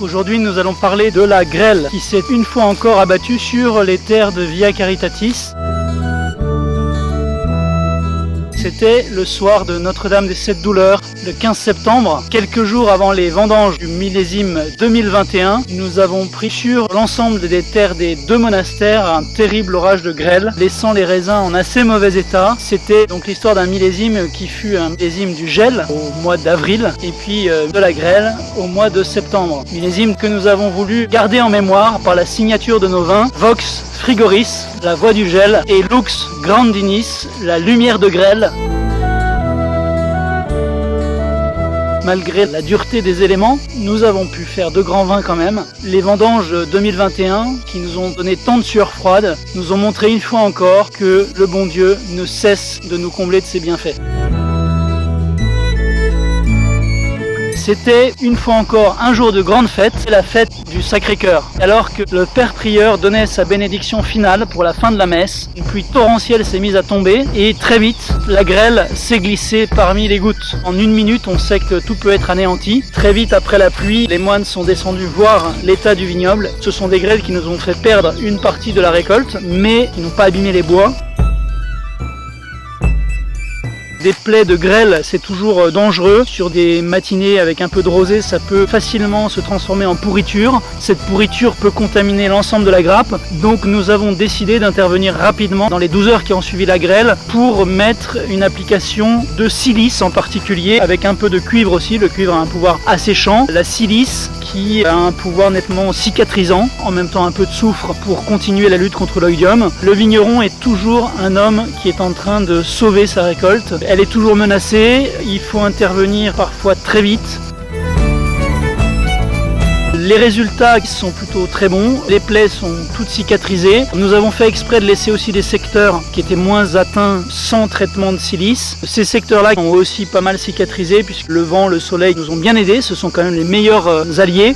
Aujourd'hui, nous allons parler de la grêle qui s'est une fois encore abattue sur les terres de Via Caritatis. C'était le soir de Notre-Dame des Sept Douleurs, le 15 septembre. Quelques jours avant les vendanges du millésime 2021, nous avons pris sur l'ensemble des terres des deux monastères un terrible orage de grêle, laissant les raisins en assez mauvais état. C'était donc l'histoire d'un millésime qui fut un millésime du gel au mois d'avril et puis de la grêle au mois de septembre. Millésime que nous avons voulu garder en mémoire par la signature de nos vins, Vox Frigoris, la voix du gel, et Lux Grandinis, la lumière de grêle. Malgré la dureté des éléments, nous avons pu faire de grands vins quand même. Les vendanges 2021, qui nous ont donné tant de sueur froide, nous ont montré une fois encore que le bon Dieu ne cesse de nous combler de ses bienfaits. C'était une fois encore un jour de grande fête, la fête du Sacré-Cœur. Alors que le Père Prieur donnait sa bénédiction finale pour la fin de la messe, une pluie torrentielle s'est mise à tomber et très vite, la grêle s'est glissée parmi les gouttes. En une minute, on sait que tout peut être anéanti. Très vite après la pluie, les moines sont descendus voir l'état du vignoble. Ce sont des grêles qui nous ont fait perdre une partie de la récolte, mais qui n'ont pas abîmé les bois. Des plaies de grêle, c'est toujours dangereux. Sur des matinées avec un peu de rosée, ça peut facilement se transformer en pourriture. Cette pourriture peut contaminer l'ensemble de la grappe. Donc nous avons décidé d'intervenir rapidement dans les 12 heures qui ont suivi la grêle pour mettre une application de silice en particulier, avec un peu de cuivre aussi. Le cuivre a un pouvoir asséchant. La silice qui a un pouvoir nettement cicatrisant, en même temps un peu de soufre pour continuer la lutte contre l'oïdium. Le vigneron est toujours un homme qui est en train de sauver sa récolte. Elle est toujours menacée, il faut intervenir parfois très vite. Les résultats sont plutôt très bons, les plaies sont toutes cicatrisées. Nous avons fait exprès de laisser aussi des secteurs qui étaient moins atteints sans traitement de silice. Ces secteurs-là ont aussi pas mal cicatrisé puisque le vent, le soleil nous ont bien aidés, ce sont quand même les meilleurs alliés.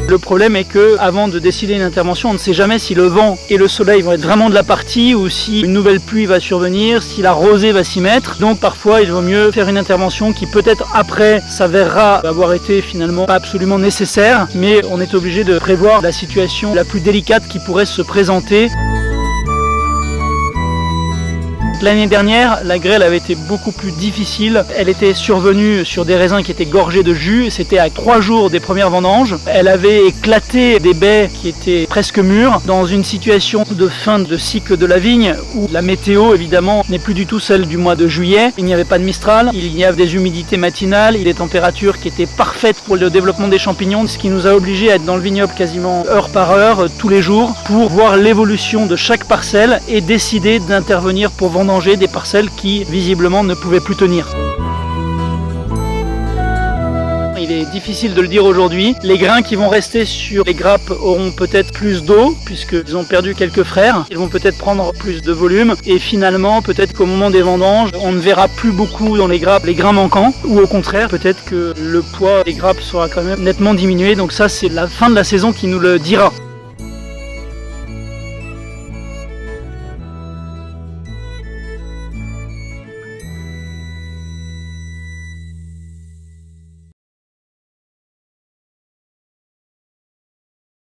Le problème est que, avant de décider une intervention, on ne sait jamais si le vent et le soleil vont être vraiment de la partie ou si une nouvelle pluie va survenir, si la rosée va s'y mettre. Donc parfois, il vaut mieux faire une intervention qui peut-être après s'avérera avoir été finalement pas absolument nécessaire, mais on est obligé de prévoir la situation la plus délicate qui pourrait se présenter. L'année dernière, la grêle avait été beaucoup plus difficile. Elle était survenue sur des raisins qui étaient gorgés de jus. C'était à 3 jours des premières vendanges. Elle avait éclaté des baies qui étaient presque mûres dans une situation de fin de cycle de la vigne où la météo, évidemment, n'est plus du tout celle du mois de juillet. Il n'y avait pas de mistral, il y avait des humidités matinales, des températures qui étaient parfaites pour le développement des champignons, ce qui nous a obligés à être dans le vignoble quasiment heure par heure, tous les jours, pour voir l'évolution de chaque parcelle et décider d'intervenir pour vendanger des parcelles qui visiblement ne pouvaient plus tenir. Il est difficile de le dire aujourd'hui. Les grains qui vont rester sur les grappes auront peut-être plus d'eau puisqu'ils ont perdu quelques frères. Ils vont peut-être prendre plus de volume et finalement peut-être qu'au moment des vendanges on ne verra plus beaucoup dans les grappes les grains manquants ou au contraire peut-être que le poids des grappes sera quand même nettement diminué. Donc ça c'est la fin de la saison qui nous le dira.